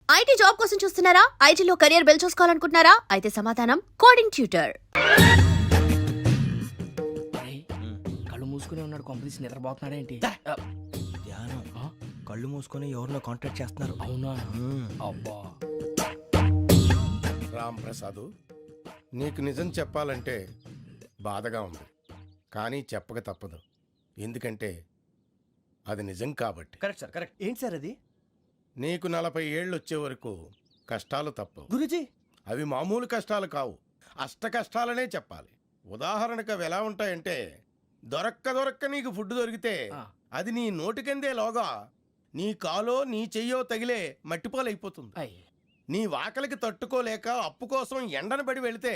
IT job కోసం చూస్తున్నారా? ఐటీలో కెరియర్ బిల్డ్ చూసుకోవాలనుకుంటున్నారా? అయితే సమాధానం కోడింగ్ ట్యూటర్. కళ్ళు మూసుకునే ఉన్నాడు, కొంపదీసి నిద్రపోతున్నాడు ఏంటి? ధ్యానం కళ్ళు మూసుకొని ఎవరినో కాంటాక్ట్ చేస్తున్నారు. అవునా? అబ్బా రామ్ ప్రసాద్, నీకు నిజం చెప్పాలంటే బాధగా ఉంది, కానీ చెప్పక తప్పదు. ఎందుకంటే అది నిజం కాబట్టి. Correct sir, correct. ఏంటి సార్ అది? నీకు 40 ఏళ్ళు వచ్చే వరకు కష్టాలు తప్పవు. గురూజీ, అవి మామూలు కష్టాలు కావు, అష్ట కష్టాలనే చెప్పాలి. ఉదాహరణకు అవి ఎలా ఉంటాయంటే, దొరక్క నీకు ఫుడ్ దొరికితే అది నీ నోటికందే లోగా నీ కాలో నీ చెయ్యో తగిలే మట్టిపాలైపోతుంది. నీ వాకలికి తట్టుకోలేక అప్పు కోసం ఎండను పడి వెళితే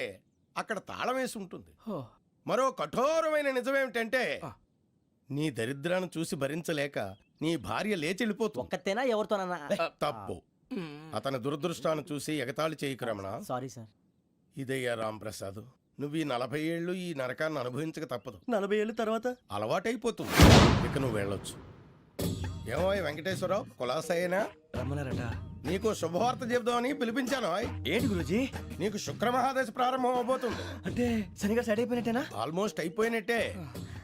అక్కడ తాళం వేసి ఉంటుంది. మరో కఠోరమైన నిజమేమిటంటే, నీ దరిద్రాన్ని చూసి భరించలేక నీ భార్య లేచి వెళ్ళిపోతుంది. ఒక్కతేనా ఎవరితోనన్నా? తప్పు. అతని దురదృష్టాన్ని చూసి ఎగతాళి చేయకు రమణ. Sorry sir. ఇదయ్యా రాంప్రసాద్, నువ్వు ఈ 40 ఏళ్ళు ఈ నరకాన్ని అనుభవించక తప్పదు. 40 ఏళ్ళ తర్వాత అలవాటైపోతుంది. ఇక నువ్వు వెళ్ళొచ్చు. ఏమో వెంకటేశ్వరరావు, కులాసైనా రమ్మన్నారట. నీకు శుభవార్త చెబుదామని పిలిపించాను. ఏంటి గురూజీ? నీకు శుక్రమహాదశ ప్రారంభం అవబోతుంది. అంటే శనిగా సెట్ అయిపోయినట్టేనా? ఆల్మోస్ట్ అయిపోయినట్టే.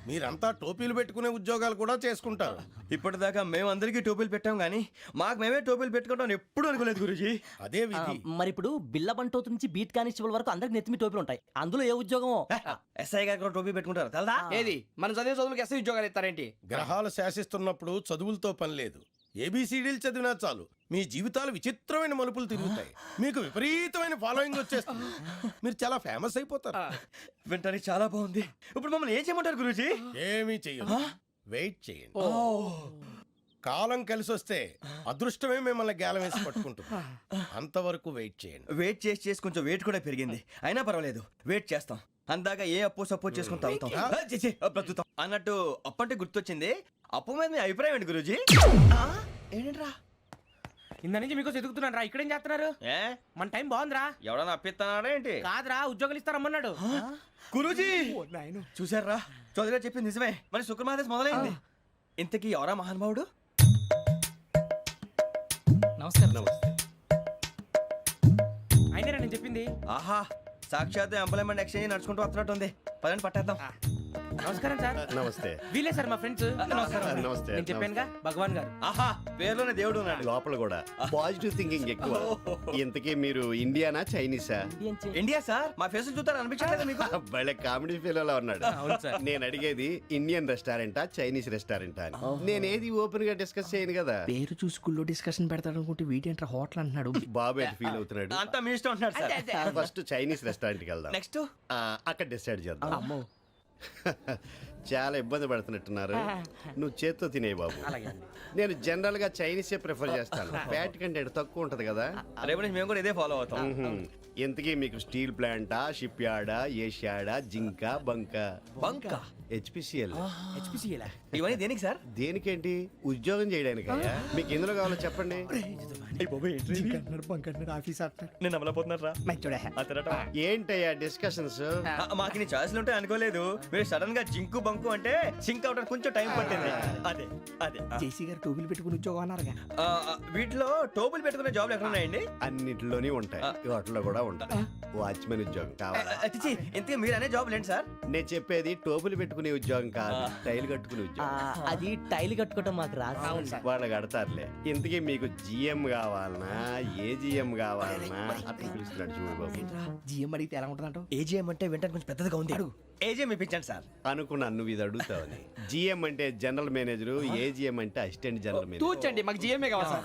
మీరంతా టోపీలు పెట్టుకునే ఉద్యోగాలు కూడా చేసుకుంటారు. ఇప్పటిదాకా మేము అందరికీ టోపీలు పెట్టాం గానీ మాకు మేమే టోపీలు పెట్టుకుంటాం ఎప్పుడు అనుకోలేదు గురూజీ. అదే విధి. మరి ఇప్పుడు బిల్ల బంటోతు నుంచి బీట్ కానిస్టేబుల్ వరకు అందరికి నెత్తిమి టోపీలు ఉంటాయి. అందులో ఏ ఉద్యోగమో? ఎస్ఐ గారు కూడా టోపీ పెట్టుకుంటారు తెలదా? ఏది మన చదివే చదువులకు ఎస్ఐ ఉద్యోగాలు ఇస్తారేంటి? గ్రహాలు శాసిస్తున్నప్పుడు చదువులతో పని లేదు. ఏబిసిడీలు చదివినా చాలు మీ జీవితాలు విచిత్రమైన మలుపులు తిరుగుతాయి. మీకు విపరీతమైన ఫాలోయింగ్ వచ్చేస్తుంది. మీరు చాలా ఫేమస్ అయిపోతారు. వింటానికి చాలా బాగుంది. ఇప్పుడు మమ్మల్ని ఏం చేయమంటారు గురూజీ? ఏమీ చెయ్యదు, వెయిట్ చేయండి. కాలం కలిసి వస్తే అదృష్టమే మిమ్మల్ని గేలం వేసి పట్టుకుంటుంది. అంతవరకు వెయిట్ చేయండి. వెయిట్ చేసి కొంచెం వెయిట్ కూడా పెరిగింది. అయినా పర్వాలేదు, వెయిట్ చేస్తాం. అందాక ఏ అప్పు సపోర్ట్ చేసుకుని తాగుతాం, బ్రతుకుతాం అన్నట్టు. అప్పు అంటే గుర్తొచ్చింది. అప్పు మీద మీ అభిప్రాయం ఏంటి గురూజీ? ఏంటరా ఇంత నుంచి మీకు ఎదుగుతున్నాను రా. ఇక్కడేం చేస్తున్నారు? మన టైం బాగుందిరా. ఎవడన్నా అప్పిస్తున్నాడా ఏంటి? కాదురా, ఉద్యోగాలు ఇస్తారమ్మన్నాడు గురూజీ. చూసారా, చౌదరిగా చెప్పింది నిజమే. మరి శుక్రమహాదేశ్ మొదలైంది. ఇంతకీ ఎవరా మహానుభావుడు? నమస్కారం. అయినరా నేను చెప్పింది? ఆహా, సాక్షాత్ ఎంప్లాయ్మెంట్ ఎక్స్చేంజ్ నడుచుకుంటూ వస్తున్నట్టు ఉంది. పదండి పట్టేద్దాం. నమస్కారం సార్. నమస్తే. వీలే సార్ మా ఫ్రెండ్స్. నమస్కారం. నమస్తే. నేను చెప్పానుగా, భగవాన్ గారు. ఆహా, పేర్లోనే దేవుడు ఉన్నాడు. లోపల కూడా పాజిటివ్ థింకింగ్ ఎక్కువ. ఇంతకీ మీరు ఇండియానా చైనీసా? India sir. మా ఫేస్ చూస్తారు అనిపించలేదు మీకు? భలే కామెడీ ఫీల్ అలా ఉన్నాడు. అవును సార్. నేను అడిగేది ఇండియన్ రెస్టారెంటా చైనీస్ రెస్టారెంటా అని. నేనేది ఓపెన్ గా డిస్కస్ చేయను కదా. పేరు చూసి స్కూల్లో డిస్కషన్ పెడతాడు అనుకుంటే వీటేంట్రా హోటల్ అంటున్నాడు. బాబు ఎట్ ఫీల్ అవుతున్నాడు. అంతా మీ ఇష్టం అంటున్నాడు సార్. ఫస్ట్ చైనీస్ రెస్టారెంట్ కి వెళ్దాం. నెక్స్ట్ అక్కడ డిసైడ్ చేద్దాం. అమ్మో, చాలా ఇబ్బంది పడుతున్నట్టున్నారు. నువ్వు చేత్తో తినే బాబు. నేను జనరల్ గా చైనీసే ప్రిఫర్ చేస్తాను. ఫ్యాట్ కంటెంట్ తక్కువ ఉంటది కదా. రేపు నుంచి మేము కూడా ఇదే ఫాలో అవుతాం. ఇంతకీ మీకు స్టీల్ ప్లాంటా, షిప్ యార్డా, ఏషియాడా, జింక, బంకా? బంకా, హెచ్పిసిఎల్. ఇవన్నీ దేనికి సార్? దేనికేంటి? ఉద్యోగం చేయడానికి. మీకు ఎందులో కావాలో చెప్పండి. నేను అమలపోతున్నారా? ఏంటయ్యా డిస్కషన్స్? మాకు నీ ఛాయిస్లు ఉంటాయి అనుకోలేదు. మీరు సడన్ గా జింకు బంకు అంటే సింక్ అవడానికి కొంచెం టైం పట్టింది. అదే అదే జేసీ గారు టోపీలు పెట్టుకుని ఉద్యోగం అన్నారుగా. వీటిలో టోపులు పెట్టుకునే జాబ్లు ఎక్కడ ఉన్నాయండి? అన్నిటిలోనే ఉంటాయి, వాటిలో కూడా ఉంటాయి. వాచ్మెన్ ఉద్యోగం కావాలా? ఇంతకీ మీరు అనే జాబ్ ఏంటి సార్? నేను చెప్పేది టోపులు పెట్టుకునే ఉద్యోగం కాదు, టైల్ కట్టుకునే ఉద్యోగం. అది టైల్ కట్టుకోవటం మాకు రాదు. వాళ్ళు కడతారులే. ఇంతకీ మీకు జిఎం కావాలనా, ఏ జిఎం కావాలనా? అట్లా పిలుస్తున్నాడు చూడు బాబు. జిఎం అడిగితే ఎలా ఉంటుందంట? ఏజీఎం అంటే వింటానికి కొంచెం పెద్దదిగా ఉంది. ఏజీఎం ఇప్పించండి సార్. అనుకున్నాను నువ్వు ఇది అడుగుతావని. జిఎం అంటే జనరల్ మేనేజర్, ఏజిఎం అంటే అసిస్టెంట్ జనరల్ మేనేజర్. తూచండి, మాకు జిఎంఏ కావాలి సార్.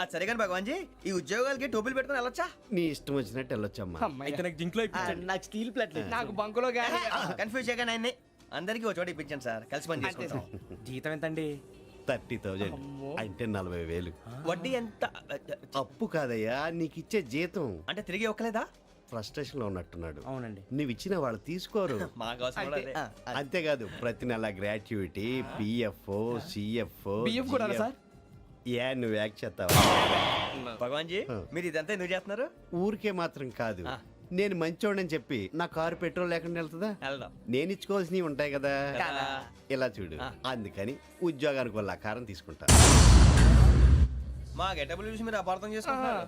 అది సరే కానీ భగవాన్ జీ, ఈ ఉద్యోగాలకి టోపులు పెట్టుకుని వెళ్ళొచ్చా? నీ ఇష్టం వచ్చినట్టు వెళ్ళొచ్చమ్మా. అయితే నాకు జింక్లో ఇప్పించండి. నాకు స్టీల్ ప్లేట్ నాకు బంకులో గానీ. కన్ఫ్యూజ్ చేయగానే ఆయన్ని అందరికీ ఒక చోట ఇప్పించండి సార్. కలిసి పని చేసుకుంటాం. జీతం ఎంతండి? 30,000 అంటే 40,000. వడ్డీ ఎంత? అప్పు కాదయ్యా, నీకు ఇచ్చే జీతం. అంటే తిరిగి ఒక్కలేదా? ఫ్రస్ట్రేషన్ లో ఉన్నట్టున్నాడు. అవునండి. నువ్వు ఇచ్చిన వాళ్ళు తీసుకోరు. మాకు అవసరం కూడా అదే. అంతేకాదు ప్రతి నెల గ్రాట్యుటీ, పిఎఫ్, సిఎఫ్. బియ్యం కూడా సార్? ఏ నువ్వు యాక్ట్ చేస్తావా? భగవాన్ జీ, మీరు ఇదంతా ఎందుకు చేస్తున్నారు? ఊరికే మాత్రం కాదు, నేను మంచోడని చెప్పి నా కారు పెట్రోల్ లేకుండా వెళ్తుందా? వెళ్దాం. నేను ఇచ్చుకోవాల్సినవి ఉంటాయి కదా. ఇలా చూడు, అందుకని ఉద్యోగానికి వాళ్ళ ఆకారం తీసుకుంటా. మా గెటబుల్ చూసి మీరు అపార్థం చేసుకుంటున్నారు.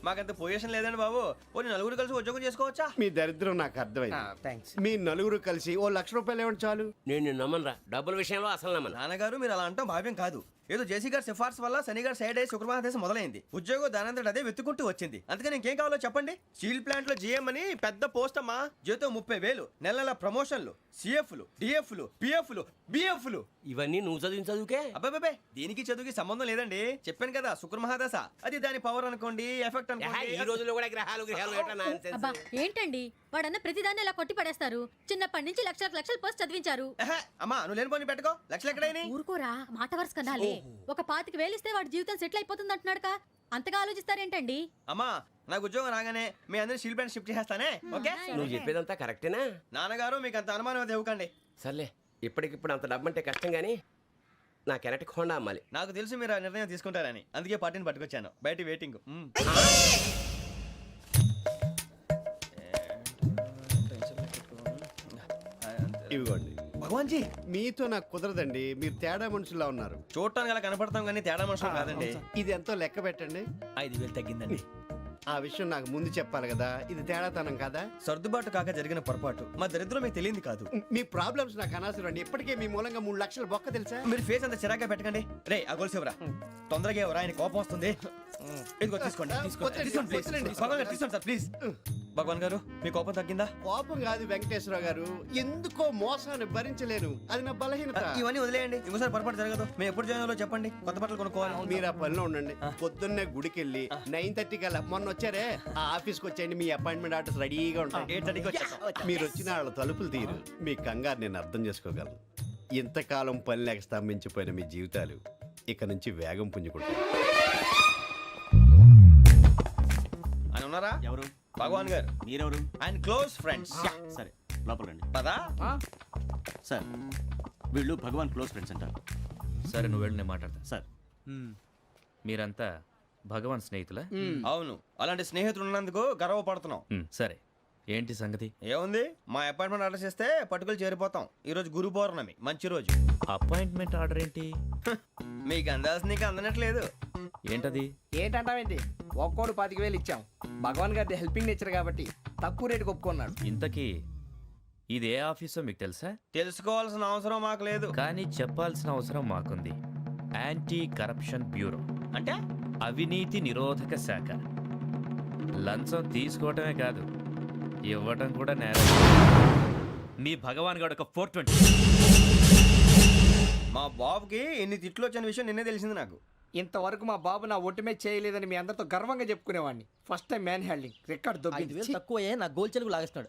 మాకంత పొజిషన్ లేదండి బాబు. పోనీ నలుగురు కలిసి ఉద్యోగం చేసుకోవచ్చా? మీ దరిద్రం నాకు అర్థమైంది. థ్యాంక్స్. మీ నలుగురు కలిసి ఓ ₹1,00,000 ఇవ్వండి చాలు. నేను నమ్మనరా, డబ్బుల విషయంలో అసలు నమ్మను. నాన్నగారు మీరు అలా అంటాం భావ్యం కాదు. ఏదో జేసీ గారి సిఫార్సు వల్ల శని గారు సైడ్ అయ్యి శుక్రవారం మొదలైంది. ఉద్యోగం దానంతటి అదే వెతుకుంటూ వచ్చింది. అందుకని ఇంకేం కావాలో చెప్పండి. స్టీల్ ప్లాంట్ లో జీఎం అని పెద్ద పోస్ట్ అమ్మా. జీతం 30,000, నెల నెల ప్రమోషన్లు, సిఎఫ్లు, డిఎఫ్లు, పిఎఫ్లు, బిఎఫ్లు. ఇవన్నీ నువ్వు చదివిన చదువుకే. అబ్బాబే దీనికి చదువుకి సంబంధం లేదండి. చెప్పాను కదా శుక్ర మహాదశ. అది దాని పవర్ అనుకోండి, ఎఫెక్ట్ ఈ అనుకోండి. రోజుల్లో కూడా గ్రహాలు ఏటా nonsense? అబ్బా ఏంటండి వాడన్న ప్రతిదాన్ని ఇలా కొట్టి పడేస్తారు. చిన్నప్పటి నుంచి లక్షలు పోస్ట్ చదివించారు. ఎహె, అమ్మా నువ్వు లేని పోనీ పెట్టుకో. లక్షలు ఎక్కడైనా ఊరుకోరా, మాట వరుస కదాలే. ఒక 25,000 ఇస్తే వాడి జీవితం సెటిల్ అయిపోతుంది అంటున్నాడుక. అంతగా ఆలోచిస్తారేంటండి? అమ్మా నాకు ఉద్యోగం రాగానే మీ అందరినీ స్టీల్ ప్లాంట్ షిఫ్ట్ చేస్తానే. ఓకే నువ్వు చెప్పేదంతా కరెక్టేనా? నాన్నగారు మీకు అంత అనుమానం అది ఇవ్వకండి. సర్లే, ఇప్పటికిప్పుడు అంత డబ్బు అంటే కష్టం గానీ నా కెనటిక్ హోండా అమ్మాలి. నాకు తెలుసు మీరు ఆ నిర్ణయం తీసుకుంటారని, అందుకే పార్టీని పట్టుకొచ్చాను. బయట వెయిటింగ్. ఇవ్వండి. భగవాన్ జీ మీతో నాకు కుదరదండి. మీరు తేడా మనుషుల్లా ఉన్నారు. చూడటానికి అలా కనపడతాం కానీ తేడా మనుషులు కాదండి. ఇది ఎంతో లెక్క పెట్టండి. 5,000 తగ్గిందండి. ఆ విషయం నాకు ముందు చెప్పాలి కదా. ఇది తేడాతనం కదా. సర్దుబాటు కాక జరిగిన పొరపాటు. మా దరిద్రం మీకు తెలియంది కాదు. మీ ప్రాబ్లమ్స్ నాకు అనవసరం అండి. ఇప్పటికే మీ మూలంగా 3 లక్షల బొక్క తెలుసా. మీరు ఫేస్ అంత చిరాగ్గా పెట్టకండి. రే ఆ గొలుసు ఎవరా? తొందరగా ఎవరా? ఆయన కోపం వస్తుంది. ఇదిగో తీసుకోండి. తీసుకోండి ప్లీజ్. భగవాన్ గారు తీసుకోండి సార్ ప్లీజ్. భగవాన్ గారు మీ కోపం తగ్గిందా? కోపం కాదు వెంకటేశ్వర గారు, ఎందుకో మోసాన్ని భరించలేను. అది నా బలహీనత. ఇవన్నీ వదిలేయండి. ఇంకోసారి పొరపాటు జరగదు. మేము ఎప్పుడు జాయిన్ అవ్వాలో చెప్పండి. కొత్త బట్టలు కొనుక్కోవాలి. మీరు ఆ పనిలో ఉండండి. పొద్దున్నే గుడికి వెళ్ళి 9:30 కల్లా మొన్న వచ్చారే ఆ ఆఫీస్కి వచ్చేయండి. మీ అపాయింట్మెంట్ ఆర్డర్స్ రెడీగా ఉంటాయి. 8:30కి వచ్చేస్తాం. మీరు వచ్చిన వాళ్ళ తలుపులు తీరు. మీ కంగారు నేను అర్థం చేసుకోగలను. ఇంతకాలం పని లేక స్తంభించిపోయిన మీ జీవితాలు ఇక నుంచి వేగం పుంజుకుంటాయి. ఆయన ఉన్నారా? ఎవరు? భగవాన్ గారు. మీరెవరు? ఆయన క్లోజ్ ఫ్రెండ్స్. సరే లోపల రండి. పదా సార్ వీళ్ళు భగవాన్ క్లోజ్ ఫ్రెండ్స్ అంటారు. సరే నువ్వు వెళ్ళి నేను మాట్లాడతా. సార్ మీరంతా భగవాన్ స్నేహితులా? అవును, అలాంటి స్నేహితులు ఉన్నందుకు గర్వపడుతున్నాం. సరే ఏంటి సంగతి? ఏముంది, మా అపాయింట్మెంట్ ఆర్డర్ చేస్తే పట్టుకులు చేరిపోతాం. ఈ రోజు గురు పౌర్ణమి, మంచి రోజు. అపాయింట్మెంట్ ఆర్డర్ ఏంటి? మీకు అందాల్సిన నీకు అందనట్లేదు. ఏంటది? ఏంటంటావేంటి? ఒక్కోడు 25,000 ఇచ్చాం. భగవాన్ గారి హెల్పింగ్ నేచర్ కాబట్టి తక్కువ రేటుకి ఒప్పుకున్నాడు. ఇంతకీ ఇది ఏ ఆఫీసో మీకు తెలుసా? తెలుసుకోవాల్సిన అవసరం మాకు లేదు. కానీ చెప్పాల్సిన అవసరం మాకుంది. యాంటీ కరప్షన్ బ్యూరో అంటే అవినీతి నిరోధక శాఖ. లంచం తీసుకోవటమే కాదు, ఇవ్వటం కూడా నేరం. మీ భగవాన్ గారు ఒక 420. మా బాబుకి ఎన్ని తిట్లు వచ్చిన విషయం నిన్నే తెలిసింది నాకు. ఇంతవరకు మా బాబు నా ఒట్టుమే చేయలేదని మీ అందరితో గర్వంగా చెప్పుకునేవాడిని. First time man handing record 5,000 తక్కువ నా గోల్ చెలుగు లాగేస్తున్నాడు.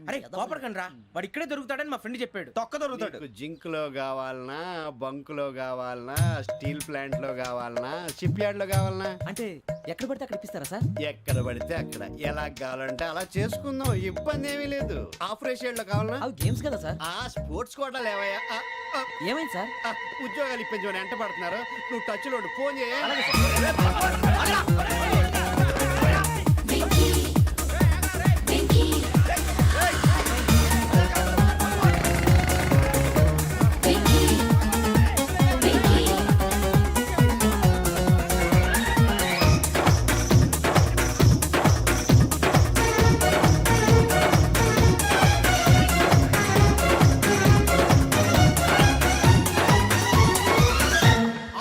అరే కోపడకండి రా, వాడు ఇక్కడే దొరుకుతాడని మా ఫ్రెండ్ చెప్పాడు. తొక్క దొరుకుతాడు. మీకు జింక్ లో కావాలనా, బంక్ లో కావాలనా, స్టీల్ ప్లాంట్ లో కావాలనా, షిప్ యార్డ్ లో కావాలనా? అంటే ఎక్కడ పడితే అక్కడ ఇప్పిస్తారా సార్? ఎక్కడ పడితే అక్కడ ఎలా కావాలంటే అలా చేసుకుందాం. ఇబ్బంది ఏమీ లేదు. ఆపరేషన్ లో కావాలనా? అవి గేమ్స్ కదా సార్. ఆ స్పోర్ట్స్ కోటా లేవయ్యా. ఏమైంది సార్? ఉద్యోగాలు ఇప్పించమని ఎంట పడుతున్నారు. నువ్వు టచ్ లో ఫోన్ చేయ.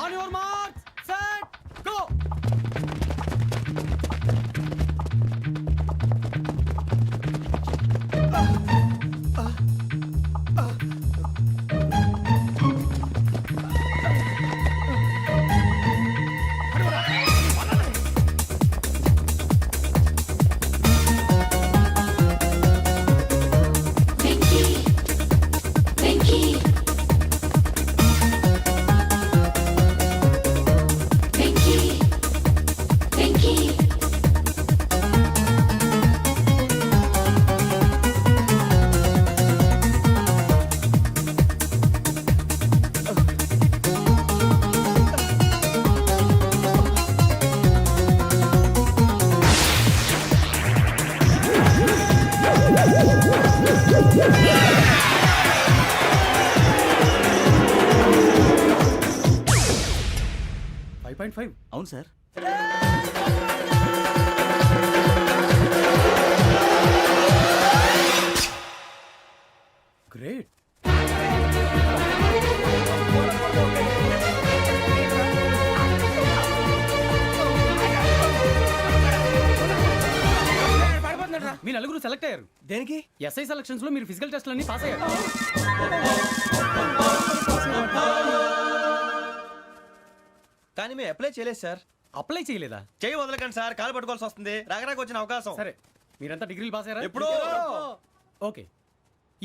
On your marks set go. 2.5. అవును సార్. గ్రేట్. మీ నలుగురు సెలెక్ట్ అయ్యారు. దేనికి? ఎస్ఐ సెలక్షన్స్ లో మీరు ఫిజికల్ టెస్ట్ అన్ని పాస్ అయ్యారు. కానీ మేము అప్లై చేయలేదు సార్. అప్లై చేయలేదా? చేయి వదలకండి సార్, కాలు పట్టుకోవాల్సి వస్తుంది. రాగరాకు వచ్చిన అవకాశం. సరే, మీరంతా డిగ్రీలు పాస్ అయ్యారా? ఎప్పుడో. ఓకే,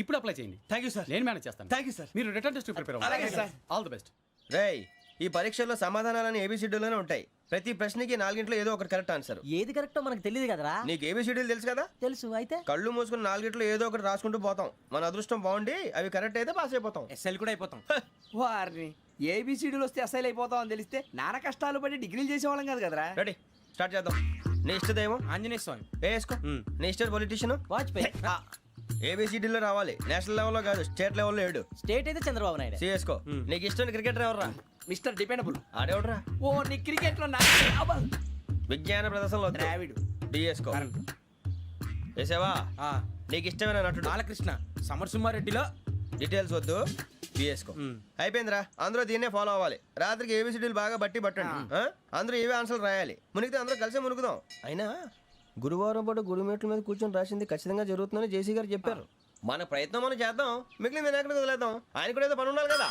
ఇప్పుడు అప్లై చేయండి. Thank you sir. నేను మేనేజ్ చేస్తాను. Thank you sir. మీరు రిటర్న్ టెస్ట్ ప్రిపేర్ అలాగే అవ్వండి. సార్. All the best. రేయ్, ఈ పరీక్షల్లో సమాధానాలని ఏబిసిడ్యూల్లోనే ఉంటాయి. ప్రతి ప్రశ్నకి 4 ఏదో ఒకటి కరెక్ట్ ఆన్సర్. ఏది కరెక్టో మనకు తెలియదు కదరా. నీకు ఏబిసిడ్యూల్ తెలుసు కదా? తెలుసు. అయితే కళ్ళు మూసుకుని 4 ఏదో ఒకటి రాసుకుంటూ పోతాం. మన అదృష్టం బాగుండి అవి కరెక్ట్ అయితే పాస్ అయిపోతాం. ఎస్ఎల్ కూడా అయిపోతాం. వారిని ఏబిసిడీలు వస్తే అసైల్ అయిపోతాం అని తెలిస్తే నాన్న కష్టాలు పడి డిగ్రీలు చేసేవాళ్ళం కాదు కదరా. రెడీ, స్టార్ట్ చేద్దాం. నీ ఇష్టదేమో ఆంజనేయ స్వామి. వేసుకో. నీ ఇష్ట పొలిటీషియన్ వాజ్పేయి. ఏబిసిడీలో రావాలి. నేషనల్ లెవెల్లో కాదు, స్టేట్ లెవెల్లో 7. స్టేట్ అయితే చంద్రబాబు నాయుడు. సిఎస్కో. నీకు ఇష్టం క్రికెటర్ ఎవర్రా? Mister dependable. ఆడేవడరా? ఓ నీ క్రికెట్ లో విజ్ఞాన ప్రదర్శనలో ద్రావిడు. డిఎస్కో. వేసావా? నీకు ఇష్టమైన నటుడు? బాలకృష్ణ. సమర్సింహారెడ్డిలో డీటెయిల్స్ వద్దు, బిఎస్కో. అయిపోయిందిరా. అందరూ దీన్నే ఫాలో అవ్వాలి. రాత్రికి ఏబిసిడీలు బాగా బట్టి పట్టండి. అందరూ ఏవే ఆన్సర్లు రాయాలి. మునిగితే అందరూ కలిసి మునుగుదాం. అయినా గురువారం పాటు గురుమేట్ల మీద కూర్చొని రాసింది ఖచ్చితంగా జరుగుతుందని జేసీ గారు చెప్పారు. మన ప్రయత్నం మనం చేద్దాం, మిగిలింది వినాయకుడికి వదిలేద్దాం. ఆయన కూడా ఏదో పని ఉండాలి కదా.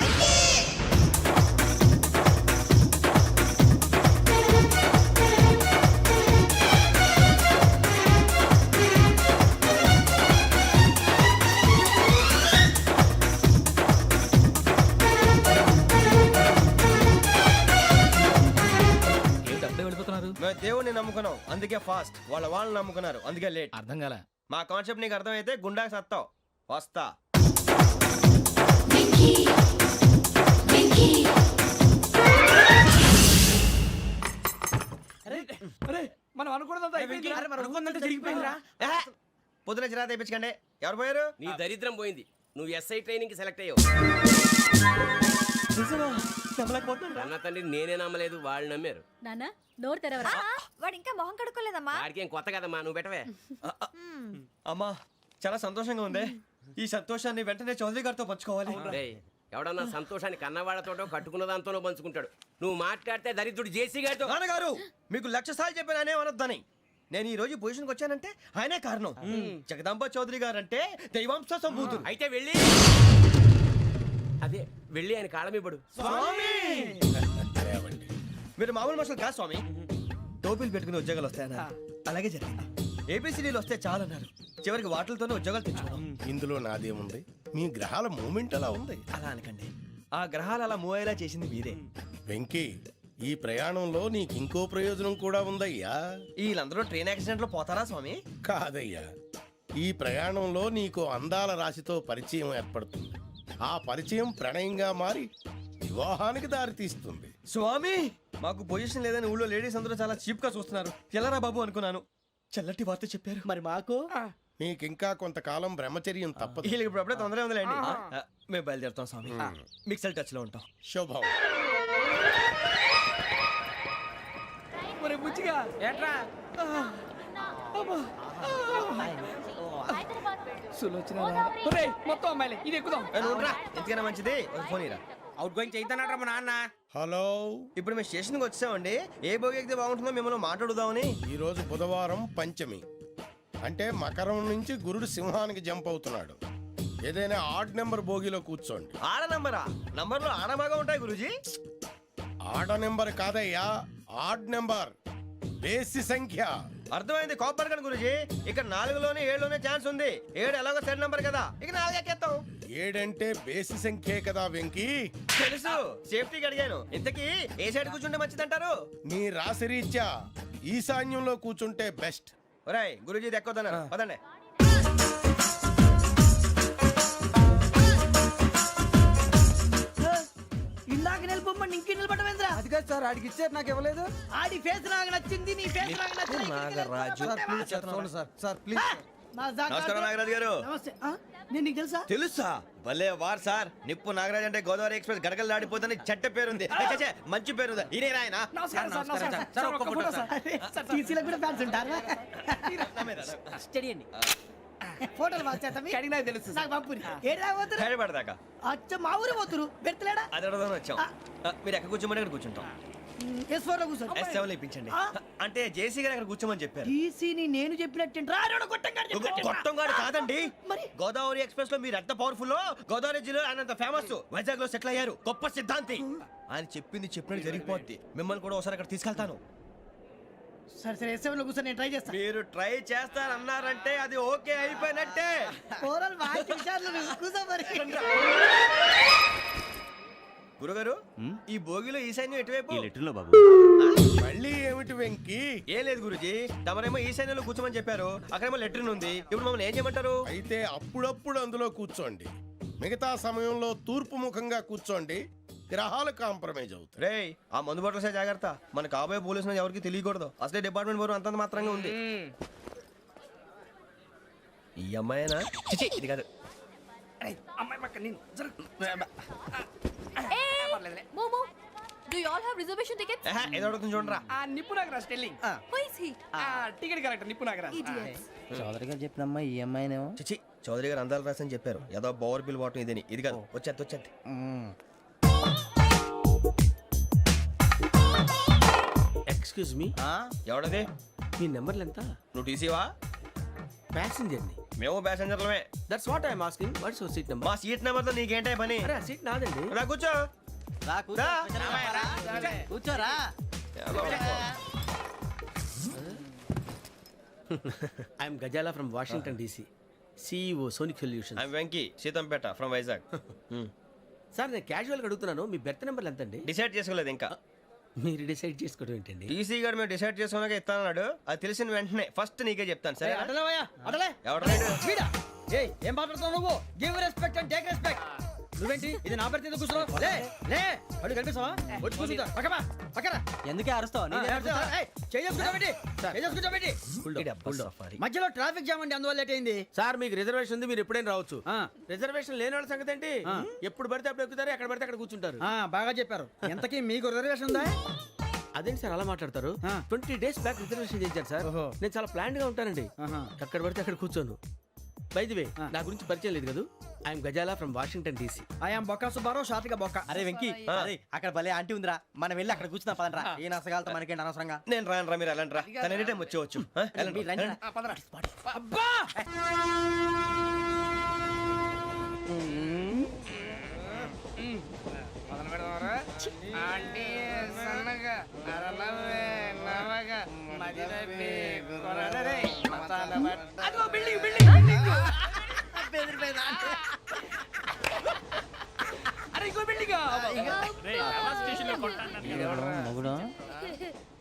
మేము దేవుడిని నమ్ముకున్నాం, అందుకే ఫాస్ట్. వాళ్ళని నమ్ముకున్నారు, అందుకే లేట్. అర్థం కాల. మా కాన్సెప్ట్ నీకు అర్థమైతే గుండాకి సత్తావు. వస్తా. మనం అనుకున్నదంతా అయిపోయింది. జరిగిపోయిందిరా. పొద్దున చిరా తెప్పించకండి. ఎవరు పోయారు? నీ దరిద్రం పోయింది. నువ్వు ఎస్ఐ ట్రైనింగ్ కి సెలెక్ట్ అయ్యావు. అన్న తండ్రి నేనే నమ్మలేదు, వాళ్ళు నమ్మారు. నాన్న నోరు తెరవరా. వాడు ఇంకా మొహం కడుక్కోలేదమ్మా. వాడికి ఏం కొత్త కదమ్మా, నువ్వు పెట్టవే. అమ్మా, చాలా సంతోషంగా ఉంది. ఈ సంతోషాన్ని వెంటనే చౌదరి గారితో పంచుకోవాలి. డేయ్, ఎవడన్నా సంతోషాన్ని కన్నవాళ్లతోటో కట్టుకున్న దాంతోనో పంచుకుంటాడు. నువ్వు మాట్లాడితే దరిద్రుడు జేసీ గారితో. నాన్నగారు, మీకు 1,00,000 సార్లు చెప్పాను అనే అనొద్దని. నేను ఈ రోజు పొజిషన్కి వచ్చానంటే ఆయనే కారణం. జగదాంబ చౌదరి గారు అంటే దైవాంశ సంభూతుడు. అయితే వెళ్ళి అదే వెళ్ళి ఆయన కాళమివ్వడు. స్వామి, మీరు మామూలు మనుషులు కాదు స్వామి. టోపీలు పెట్టుకుని ఉద్యోగాలు వస్తాయన్నారు, అలాగే జరిగింది. ఏబిసిడీలు వస్తే చాలన్నారు, చివరికి వాటిలతోనే ఉద్యోగాలు తెచ్చుకున్నాం. ఇందులో నాదేముంది? మీ గ్రహాల మూమెంట్ అలా ఉంది. అలా అనకండి, ఆ గ్రహాలు అలా మూవ్ అయ్యేలా చేసింది మీరే. వెంకీ, ఈ ప్రయాణంలో నీకు ఇంకో ప్రయోజనం కూడా ఉందయ్యా. వీళ్ళందరూ ట్రైన్ యాక్సిడెంట్ లో పోతారా స్వామి? కాదయ్యా, ఈ ప్రయాణంలో నీకు అందాల రాశితో పరిచయం ఏర్పడుతుంది. ఆ పరిచయం ప్రణయంగా మారి వివాహానికి దారితీస్తుంది. స్వామి, మాకు పొజిషన్ లేదని ఊళ్ళో లేడీస్ అందరూ చాలా చీప్ గా చూస్తున్నారు. ఎలారా బాబు అనుకున్నాను. చల్లటి వార్త చెప్పారు. మరి మాకు నీకింకా కొంతకాలం బ్రహ్మచర్యం తప్పదు. వీళ్ళకి ఇప్పుడు అప్పుడే తొందరగా ఉందిలేండి. మేము బయలుదేరుతాం స్వామి. మిక్సెల్ టచ్ లో ఉంటాం. శుభం. బుచ్చిగా ఏట్రా మొత్తం అమ్మాయిలే ఇది ఎక్కుదాం. ఎందుకైనా మంచిది ఒక ఫోన్ ఇరా. అవుట్ గోయింగ్ చేద్దానట్రా మా నాన్న. హలో, ఇప్పుడు మేము స్టేషన్కి వచ్చామండి. ఏ బోగి ఎక్కితే బాగుంటుందో మిమ్మల్ని మాట్లాడుదామని. ఈరోజు బుధవారం పంచమి, అంటే మకరం నుంచి గురుడు సింహానికి జంప్ అవుతున్నాడు. ఏదైనా ఆడ్ నెంబర్ బోగిలో కూర్చోండి. ఆడ నంబరా? నంబర్లో ఆడ బాగా ఉంటాయి గురూజీ. ఆడ నెంబర్ కాదయ్యా, ఆడ్ నెంబర్, బేసి సంఖ్య. అర్థమైంది, కాపర్ కానీ గురూజీ. ఇక్కడ 4లోనే 7లోనే ఛాన్స్ ఉంది. 7 ఎలాగో సెడ్ నంబర్ కదా, ఇక 4 ఎక్కేస్తాం. 7 అంటే బేసి సంఖ్యే కదా వెంకీ. తెలుసు, సేఫ్టీకి అడిగాను. ఇంతకీ ఏ సైడ్ కూర్చుంటే మంచిదంటారు? నీ రాశి రీత్యా ఈశాన్యంలో కూర్చుంటే బెస్ట్. ఒరాయ్, గురూజీ దెక్కొద్దన్నారు, పదండి. ఇందాక నిలబొమ్మని ఇంకే నిలబడమేంద్రా? అది కాదు సార్, ఆడికి ఇచ్చారు, నాకు ఇవ్వలేదు. ఆడి ఫేస్ నాకు నచ్చింది, నీ ఫేస్ నాకు నచ్చింది. సార్ ప్లీజ్ నమస్కారం నాగరాజు గారు. నమస్తే నేను నీకు తెలుసా తెలుసా? భలే వార్ సార్. నిప్పు నాగరాజ్ అంటే గోదావరి ఎక్స్ప్రెస్ గడగలు దాడిపోతుంది చెట్ట పేరుంది. ఛే, మంచి పేరు. ఇదే ఆయన నమస్కారం సార్ నమస్కారం సార్ ఒక్క ఫోటో సార్ సార్ టీసీలో కూడా ఫ్యాన్స్ ఉంటారా స్టడీ అండి. ఫోటోలు మార్చేస్తాం కడిగి నాకు తెలుసు నాకు పంపుని ఏడు రాబోతురు హైదరాబాద్ అచ్చ మా ఊరు పోతురు పెడతలేడా అది అడగదామని వచ్చాం. మీరు ఎక్కడ కూర్చోమని అక్కడ కూర్చుంటాం. S4 లో కూర్చో S7 ఇప్పించండి. అంటే జేసీ గారు అక్కడ కూర్చోమని చెప్పారు. టీసీని నేను చెప్పినట్టు గొట్టంగాడు కాదండి. మరి? గోదావరి ఎక్స్ప్రెస్ లో మీరు ఎంత పవర్ఫుల్, గోదావరి జిల్లా ఆయన ఫేమస్, వైజాగ్ లో సెటిల్ అయ్యారు, గొప్ప సిద్ధాంతి. ఆయన చెప్పింది చెప్పినట్టు జరిగిపోద్ది. మిమ్మల్ని కూడా ఒకసారి అక్కడ తీసుకెళ్తాను. సరే సరే S7 లో కూర్చో నేను ట్రై చేస్తాను మీరు ట్రై చేస్తారన్నారంటే అది ఓకే అయిపోయినట్టే. ఓవరాల్ వాయిస్ విషయాలు కూర్చో మరి గురుగారు, ఈ భోగిలో ఈశాన్యం ఎటువైపు? ఈ లెటర్లో బాబు. మళ్ళీ ఏమిటి వెంకీ? ఏం లేదు గురుజీ, తమరేమో ఈశాన్యంలో కూర్చోమని చెప్పారు, అక్కడేమో లెటర్ ఉంది. ఇప్పుడు మమ్మల్ని ఏం చేయమంటారు? అయితే అప్పుడప్పుడు అందులో కూర్చోండి, మిగతా సమయంలో తూర్పు ముఖంగా కూర్చోండి. గ్రహాలు కాంప్రమైజ్ అవుతాయి. రేయ్, ఆ మందు బాటలసే జాగ్రత్త. మన కాబోయే పోలీసులు ఎవరికి తెలియకూడదు. అసలే డిపార్ట్మెంట్ బోరు అంతంత మాత్రంగా ఉంది. ఈ అమ్మాయినా? చిచి, ఇది కాదు. అమ్మాయి పక్క నేను మోమో do you all have reservation tickets? ఏదో అడుగుతుంది చూడరా. ఆ నిప్పు Nagaraj telling who is he? Ticket correct నిప్పు నాగరాజ్ చౌదరి గారు చెప్పినమ్మా ఈ అమ్మాయినేమో. చిచి, చౌదరి గారు అందాలు రాసని చెప్పారు. ఏదో బోర్ బిల్ వాటం ఇదని. ఇది కాదు. వచ్చేది. Excuse me, ఎవడది? మీ నెంబర్లు ఎంత? నువ్వు టీసీవా? ప్యాసింజర్ ని. మేము ప్యాసెంజర్లమే. That's what I'm asking. What's your seat number? మా సీట్ నెంబర్ తో నీకేంటే పని? అరే ఆ సీట్ నాదండి. రా కూర్చో. రా. కూర్చోరా. I'm Ghazala from Washington DC, CEO Sonic solution. I'm Venky, Seethampeta from Vizag. Sir నేను క్యాజువల్ గా అడుగుతున్నాను, మీ బెర్త్ నెంబర్లు ఎంత అండి? డిసైడ్ చేసుకోలేదు ఇంకా. మీరు డిసైడ్ చేసుకోవడం ఏంటండి? టీసీ గారు మేము డిసైడ్ చేసుకున్నాక ఇస్తానన్నాడు. అది తెలిసిన వెంటనే ఫస్ట్ నీకే చెప్తాను. సరే? అటలే ఎవడు? వీడా ఏయ్ ఏం మాట్లాడుతున్నావు నువ్వు? Give respect and take respect. నువ్వేంటి ఇది నా పరిస్థితి ఎందుకు కూర్చున్నావు? లే లే అడు కనిపిస్తావా? వచ్చి కూర్చుంటా. పక్కరా ఎందుకే అరుస్తావు? మధ్యలో ట్రాఫిక్ జామ్ అండి, అందువల్ల లేట్ అయింది. సార్ మీకు రిజర్వేషన్ ఉంది, మీరు ఎప్పుడైనా రావచ్చు. రిజర్వేషన్ లేని వాళ్ళ సంగతి ఏంటి? ఎప్పుడు పడితే అప్పుడు ఎక్కుతారు, ఎక్కడ పడితే అక్కడ కూర్చుంటారు. బాగా చెప్పారు. ఎంతకీ మీకు రిజర్వేషన్ ఉందా? అదేంటి సార్ అలా మాట్లాడతారు? 20 days బ్యాక్ రిజర్వేషన్ చేయించారు సార్. నేను చాలా ప్లాన్డ్ గా ఉంటానండి. అక్కడ పడితే అక్కడ కూర్చోను. బై ది వే, నా గురించి పరిచయం లేదు కదా. I'm Ghazala from Washington DC. I'm Bokka Subbarao, షాతిక బొక్క. అరే వెంకీ, అరే అక్కడ భలే ఆంటీ ఉందిరా, మనం వెళ్ళి అక్కడ కూర్చున్నా పదండ్రా. ఏ నసగాలతో మనకేంటి అనవసరంగా. నేను రాను. మీరు ఎలాంటి రా? తన ఎనీ టైం వచ్చేవచ్చు. అబ్బా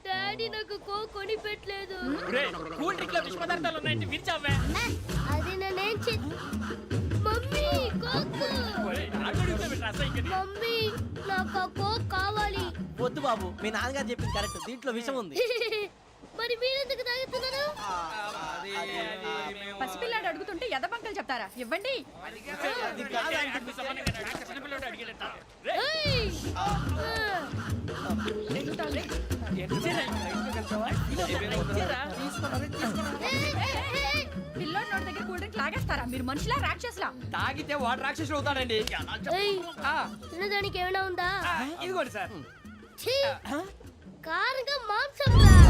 డాడీ నాకు కోక్ కొని పెట్టలేదు. కూల్ డ్రింక్ లో విష పదార్థాలు ఉన్నాయంటే విరిచావే. అది నేనేం మమ్మీ కోక్. మమ్మీ నాకు ఆ కోక్ కావాలి. వద్దు బాబు, మీ నాన్నగారు చెప్పింది కరెక్ట్, దీంట్లో విషయం ఉంది. మరి మీరెందుకు తాగుతున్నారు? పసిపిల్లాడు అడుగుతుంటే ఎదబంకలు చెప్తారా? ఇవ్వండి. ఏయ్! పిల్లోడి నోటి దగ్గర కూల్ డ్రింక్ లాగేస్తారా? మీరు మనుషులా రాక్షసులా? తాగితే వాడు రాక్షసుడు అవుతాడండి. ఏయ్! తినడానికి ఏమైనా ఉందా? ఇదిగోండి సార్. ఛీ! కారంగా మాంసం రా.